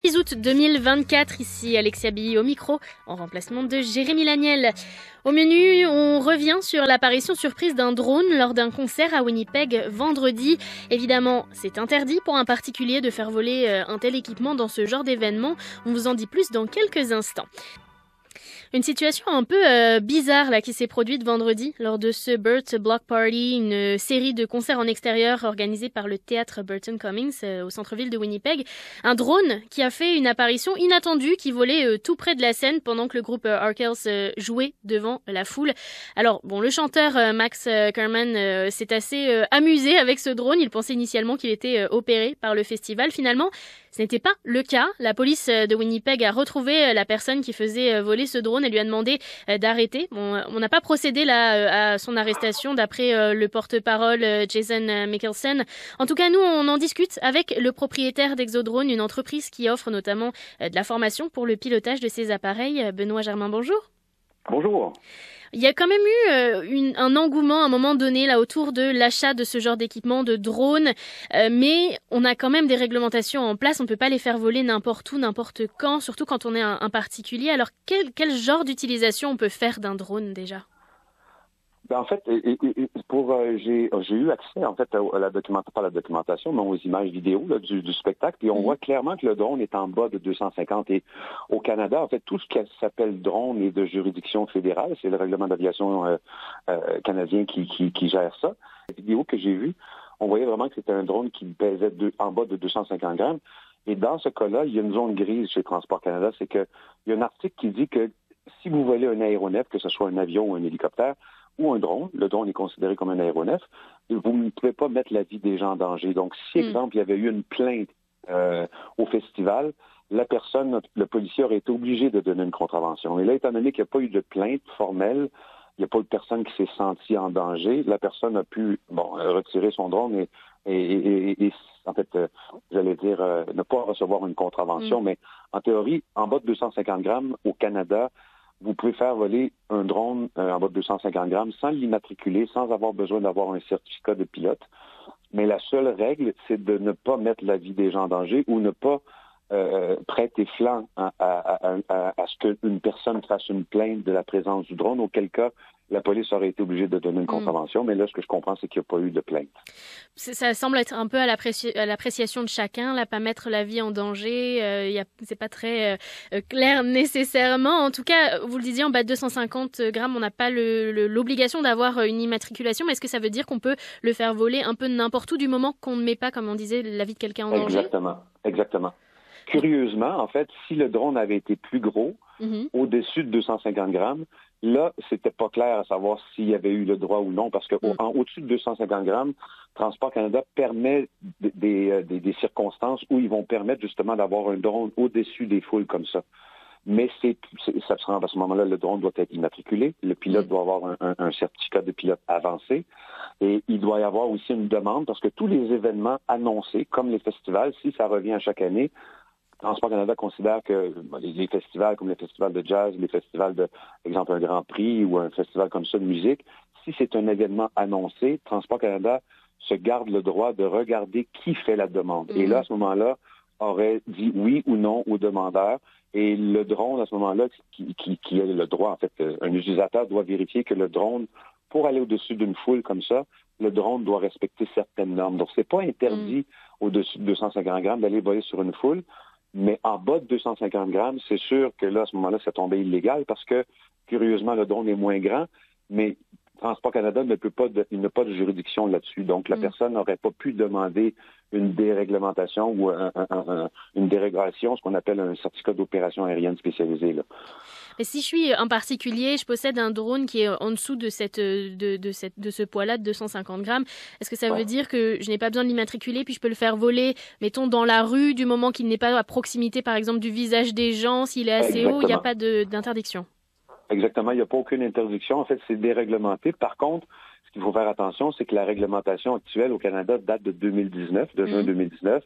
6 août 2024, ici Alexia Billy au micro, en remplacement de Jérémy Laniel. Au menu, on revient sur l'apparition surprise d'un drone lors d'un concert à Winnipeg vendredi. Évidemment, c'est interdit pour un particulier de faire voler un tel équipement dans ce genre d'événement. On vous en dit plus dans quelques instants. Une situation un peu bizarre là qui s'est produite vendredi lors de ce Burt Block Party, une série de concerts en extérieur organisée par le théâtre Burton Cummings au centre-ville de Winnipeg. Un drone qui a fait une apparition inattendue qui volait tout près de la scène pendant que le groupe Arkells jouait devant la foule. Alors bon, le chanteur Max Kerman s'est assez amusé avec ce drone. Il pensait initialement qu'il était opéré par le festival. Finalement, ce n'était pas le cas. La police de Winnipeg a retrouvé la personne qui faisait voler ce drone et lui a demandé d'arrêter. Bon, on n'a pas procédé là à son arrestation d'après le porte-parole Jason Mickelson. En tout cas, nous, on en discute avec le propriétaire d'Exodrone, une entreprise qui offre notamment de la formation pour le pilotage de ces appareils. Benoît Germain, bonjour. Bonjour. Il y a quand même eu un engouement à un moment donné là autour de l'achat de ce genre d'équipement, de drones, mais on a quand même des réglementations en place. On ne peut pas les faire voler n'importe où, n'importe quand, surtout quand on est un particulier. Alors quel genre d'utilisation on peut faire d'un drone déjà? En fait, j'ai eu accès en fait à la documentation, pas la documentation, mais aux images vidéo là, du spectacle, et on voit clairement que le drone est en bas de 250. Et au Canada, en fait, tout ce qui s'appelle drone est de juridiction fédérale. C'est le règlement d'aviation canadien qui gère ça. La vidéo que j'ai vue, on voyait vraiment que c'était un drone qui pesait en bas de 250 grammes. Et dans ce cas-là, il y a une zone grise chez Transport Canada, c'est que il y a un article qui dit que si vous volez un aéronef, que ce soit un avion ou un hélicoptère, ou un drone, le drone est considéré comme un aéronef, vous ne pouvez pas mettre la vie des gens en danger. Donc, si, exemple, il y avait eu une plainte au festival, la personne, le policier aurait été obligé de donner une contravention. Et là, étant donné qu'il n'y a pas eu de plainte formelle, il n'y a pas de personne qui s'est sentie en danger, la personne a pu retirer son drone et en fait, j'allais dire, ne pas recevoir une contravention. Mais en théorie, en bas de 250 grammes au Canada, vous pouvez faire voler un drone en bas de 250 grammes sans l'immatriculer, sans avoir besoin d'avoir un certificat de pilote. Mais la seule règle, c'est de ne pas mettre la vie des gens en danger ou ne pas prêter flanc à ce qu'une personne fasse une plainte de la présence du drone, auquel cas la police aurait été obligée de donner une contravention. Mais là, ce que je comprends, c'est qu'il n'y a pas eu de plainte. Ça semble être un peu à l'appréciation de chacun, là, pas mettre la vie en danger. C'est pas très clair nécessairement. En tout cas, vous le disiez, en bas de 250 grammes, on n'a pas l'obligation d'avoir une immatriculation. Mais est-ce que ça veut dire qu'on peut le faire voler un peu n'importe où du moment qu'on ne met pas, comme on disait, la vie de quelqu'un en danger? Exactement. Curieusement, en fait, si le drone avait été plus gros, au-dessus de 250 grammes, là, c'était pas clair à savoir s'il y avait eu le droit ou non, parce que au-dessus de 250 grammes, Transport Canada permet des circonstances où ils vont permettre justement d'avoir un drone au-dessus des foules comme ça. Mais ça sera à ce moment-là, le drone doit être immatriculé, le pilote doit avoir un certificat de pilote avancé, et il doit y avoir aussi une demande, parce que tous les événements annoncés, comme les festivals, si ça revient à chaque année, Transport Canada considère que les festivals comme les festivals de jazz, les festivals de, par exemple, un Grand Prix ou un festival comme ça de musique, si c'est un événement annoncé, Transport Canada se garde le droit de regarder qui fait la demande. Et là, à ce moment-là, aurait dit oui ou non au demandeur. Et le drone, à ce moment-là, qui a le droit, en fait, un utilisateur doit vérifier que le drone, pour aller au-dessus d'une foule comme ça, le drone doit respecter certaines normes. Donc, c'est pas interdit au-dessus de 250 grammes d'aller voler sur une foule. Mais en bas de 250 grammes, c'est sûr que là, à ce moment-là, c'est tombé illégal parce que, curieusement, le drone est moins grand, mais Transport Canada il n'a pas de juridiction là-dessus. Donc, la personne n'aurait pas pu demander une déréglementation ou une dérégulation, ce qu'on appelle un certificat d'opération aérienne spécialisé, là. Et si je suis un particulier, je possède un drone qui est en dessous de ce poids-là de 250 grammes, est-ce que ça veut dire que je n'ai pas besoin de l'immatriculer, puis je peux le faire voler, mettons, dans la rue, du moment qu'il n'est pas à proximité, par exemple, du visage des gens, s'il est assez haut, il n'y a pas d'interdiction? Exactement, il n'y a pas aucune interdiction. En fait, c'est déréglementé. Par contre, ce qu'il faut faire attention, c'est que la réglementation actuelle au Canada date de 2019, de juin 2019.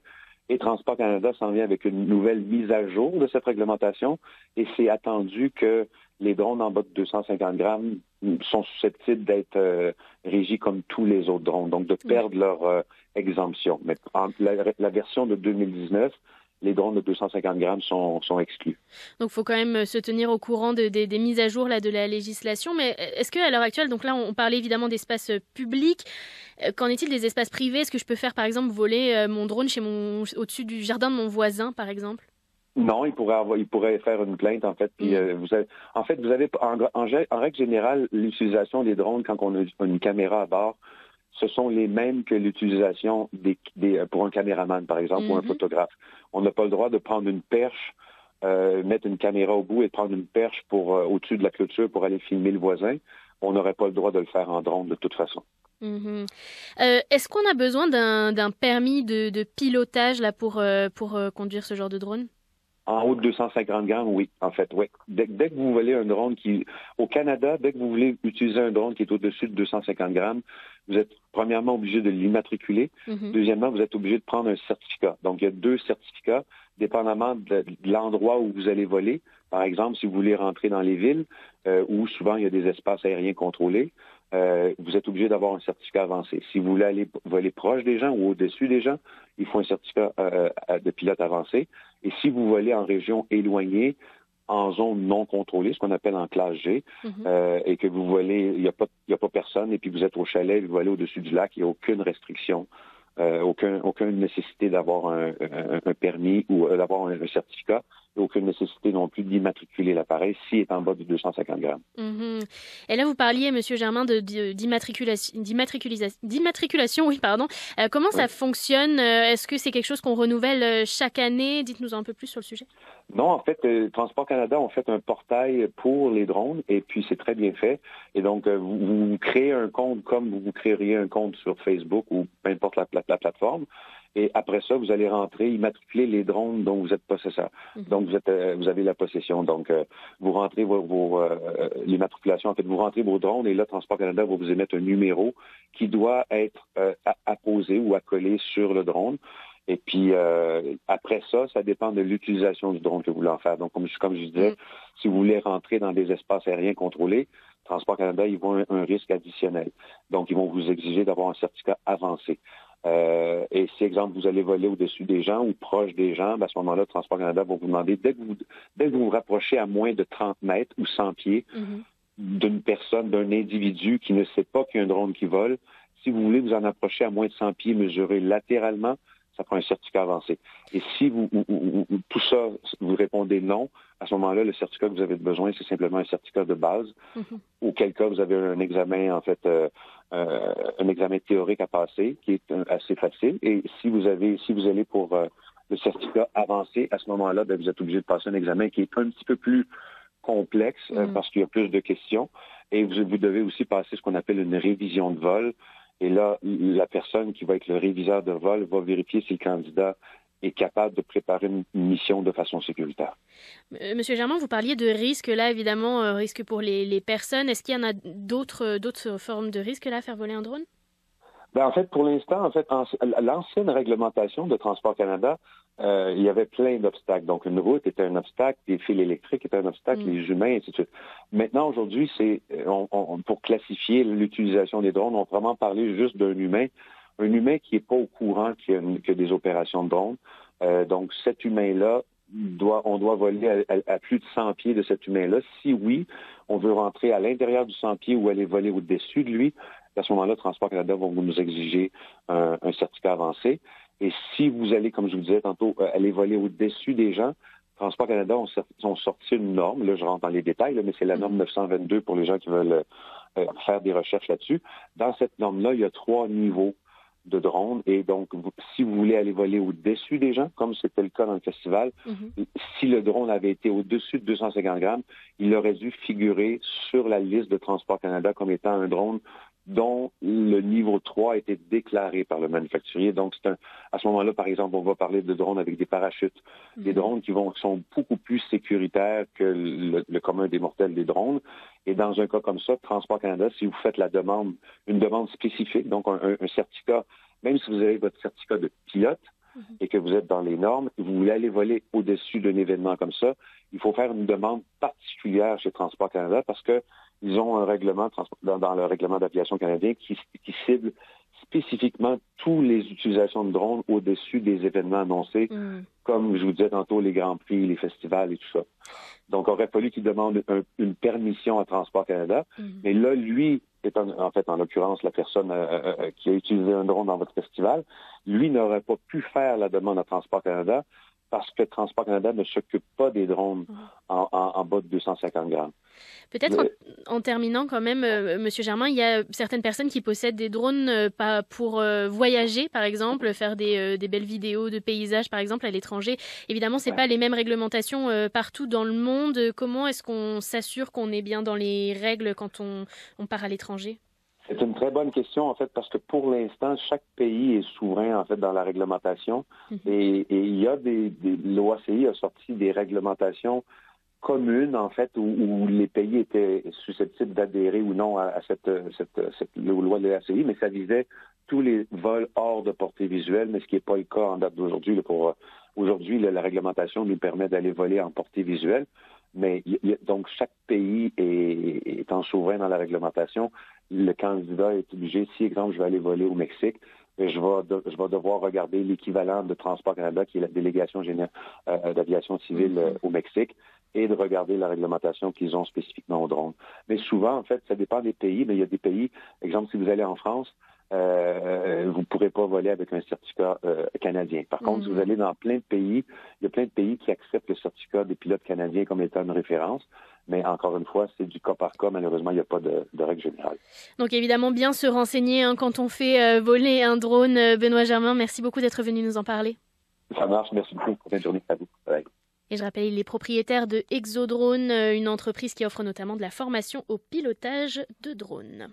Et Transport Canada s'en vient avec une nouvelle mise à jour de cette réglementation. Et c'est attendu que les drones en bas de 250 grammes sont susceptibles d'être régis comme tous les autres drones, donc de perdre leur exemption. Mais la version de 2019, les drones de 250 grammes sont exclus. Donc, il faut quand même se tenir au courant des mises à jour là, de la législation. Mais est-ce qu'à l'heure actuelle, donc là, on parlait évidemment d'espaces publics. Qu'en est-il des espaces privés? Est-ce que je peux faire, par exemple, voler mon drone au-dessus du jardin de mon voisin, par exemple? Non, il pourrait faire une plainte, en fait. Puis, vous avez en règle générale, l'utilisation des drones quand on a une caméra à bord, ce sont les mêmes que l'utilisation pour un caméraman, par exemple, ou un photographe. On n'a pas le droit de prendre une perche, mettre une caméra au bout et de prendre une perche au-dessus de la clôture pour aller filmer le voisin. On n'aurait pas le droit de le faire en drone de toute façon. Est-ce qu'on a besoin d'un permis de pilotage là, pour conduire ce genre de drone? En haut de 250 grammes, oui, en fait, oui. Dès que vous volez un drone au Canada, dès que vous voulez utiliser un drone qui est au-dessus de 250 grammes, vous êtes premièrement obligé de l'immatriculer. Deuxièmement, vous êtes obligé de prendre un certificat. Donc, il y a 2 certificats, dépendamment de l'endroit où vous allez voler. Par exemple, si vous voulez rentrer dans les villes, où souvent il y a des espaces aériens contrôlés, vous êtes obligé d'avoir un certificat avancé. Si vous voulez aller voler proche des gens ou au-dessus des gens, il faut un certificat de pilote avancé. Et si vous volez en région éloignée, en zone non contrôlée, ce qu'on appelle en classe G, et que vous volez, il n'y a pas personne, et puis vous êtes au chalet, vous volez au-dessus du lac, il n'y a aucune restriction, aucune nécessité d'avoir un permis ou d'avoir un certificat. Il n'y a aucune nécessité non plus d'immatriculer l'appareil s'il est en bas de 250 grammes. Et là, vous parliez, M. Germain, d'immatriculation, oui, pardon. Comment ça fonctionne? Est-ce que c'est quelque chose qu'on renouvelle chaque année? Dites-nous un peu plus sur le sujet. Non, en fait, Transport Canada ont fait un portail pour les drones et puis c'est très bien fait. Et donc, vous créez un compte comme vous créeriez un compte sur Facebook ou peu importe la plateforme. Et après ça, vous allez rentrer, immatriculer les drones dont vous êtes possesseur. Donc, vous avez la possession. Donc, vous rentrez l'immatriculation. En fait, vous rentrez vos drones et là, Transport Canada va vous émettre un numéro qui doit être apposé ou accolé sur le drone. Et puis, après ça, ça dépend de l'utilisation du drone que vous voulez en faire. Donc, comme je disais, si vous voulez rentrer dans des espaces aériens contrôlés, Transport Canada, ils vont un risque additionnel. Donc, ils vont vous exiger d'avoir un certificat avancé. Et si, exemple, vous allez voler au-dessus des gens ou proche des gens, à ce moment-là, Transport Canada va vous demander, dès que vous vous rapprochez à moins de 30 mètres ou 100 pieds d'une personne, d'un individu qui ne sait pas qu'il y a un drone qui vole, si vous voulez vous en approcher à moins de 100 pieds mesurés latéralement, ça prend un certificat avancé. Et si tout ça, vous répondez non, à ce moment-là, le certificat que vous avez besoin, c'est simplement un certificat de base, auquel cas vous avez un examen, en fait, un examen théorique à passer, qui est assez facile. Et si vous allez pour le certificat avancé, à ce moment-là, vous êtes obligé de passer un examen qui est un petit peu plus complexe, parce qu'il y a plus de questions. Et vous devez aussi passer ce qu'on appelle une révision de vol. Et là, la personne qui va être le réviseur de vol va vérifier si le candidat est capable de préparer une mission de façon sécuritaire. Monsieur Germain, vous parliez de risques, là, évidemment, risques pour les personnes. Est-ce qu'il y en a d'autres formes de risques, là, à faire voler un drone? En fait, pour l'instant, l'ancienne réglementation de Transport Canada, il y avait plein d'obstacles. Donc, une route était un obstacle, les fils électriques étaient un obstacle, les humains, et ainsi de suite. Maintenant, aujourd'hui, pour classifier l'utilisation des drones, on va vraiment parler juste d'un humain. Un humain qui n'est pas au courant qu'il y a des opérations de drones. Donc, cet humain-là, on doit voler à plus de 100 pieds de cet humain-là. Si oui, on veut rentrer à l'intérieur du 100 pieds ou aller voler au-dessus de lui, à ce moment-là, Transport Canada va nous exiger un certificat avancé. Et si vous allez, comme je vous disais tantôt, aller voler au-dessus des gens, Transport Canada ont sorti une norme. Là, je rentre dans les détails, mais c'est la norme 922 pour les gens qui veulent faire des recherches là-dessus. Dans cette norme-là, il y a 3 niveaux de drones. Et donc, si vous voulez aller voler au-dessus des gens, comme c'était le cas dans le festival, si le drone avait été au-dessus de 250 grammes, il aurait dû figurer sur la liste de Transport Canada comme étant un drone dont le niveau 3 a été déclaré par le manufacturier. Donc, à ce moment-là, par exemple, on va parler de drones avec des parachutes, des drones qui sont beaucoup plus sécuritaires que le commun des mortels des drones. Et dans un cas comme ça, Transport Canada, si vous faites une demande spécifique, donc un certificat, même si vous avez votre certificat de pilote et que vous êtes dans les normes, vous voulez aller voler au-dessus d'un événement comme ça, il faut faire une demande particulière chez Transport Canada parce que ils ont un règlement dans le règlement d'aviation canadien qui cible spécifiquement toutes les utilisations de drones au-dessus des événements annoncés, comme je vous disais tantôt, les Grands Prix, les festivals et tout ça. Donc, il aurait fallu qu'il demande une permission à Transport Canada. Mais là, lui, en fait, en l'occurrence, la personne qui a utilisé un drone dans votre festival, lui n'aurait pas pu faire la demande à Transport Canada parce que Transport Canada ne s'occupe pas des drones en bas de 250 grammes. Peut-être en terminant quand même, Monsieur Germain, il y a certaines personnes qui possèdent des drones pour voyager, par exemple, faire des belles vidéos de paysages, par exemple, à l'étranger. Évidemment, c'est pas les mêmes réglementations partout dans le monde. Comment est-ce qu'on s'assure qu'on est bien dans les règles quand on part à l'étranger? C'est une très bonne question, en fait, parce que pour l'instant, chaque pays est souverain, en fait, dans la réglementation. Et il y a l'OACI a sorti des réglementations communes, en fait, où les pays étaient susceptibles d'adhérer ou non à cette loi de l'OACI, mais ça visait tous les vols hors de portée visuelle, mais ce qui n'est pas le cas en date d'aujourd'hui. Aujourd'hui, la réglementation nous permet d'aller voler en portée visuelle. Mais donc, chaque pays étant souverain dans la réglementation, le candidat est obligé, si, exemple, je vais aller voler au Mexique, je vais devoir regarder l'équivalent de Transport Canada, qui est la délégation d'aviation civile au Mexique, et de regarder la réglementation qu'ils ont spécifiquement au drone. Mais souvent, en fait, ça dépend des pays, mais il y a des pays, exemple, si vous allez en France, vous ne pourrez pas voler avec un certificat canadien. Par contre, si vous allez dans plein de pays, il y a plein de pays qui acceptent le certificat des pilotes canadiens comme étant une référence. Mais encore une fois, c'est du cas par cas. Malheureusement, il n'y a pas de règle générale. Donc évidemment, bien se renseigner quand on fait voler un drone. Benoît Germain, merci beaucoup d'être venu nous en parler. Ça marche. Merci beaucoup. Bonne journée à vous. Bye. Et je rappelle, il est propriétaire de Exodrone, une entreprise qui offre notamment de la formation au pilotage de drones.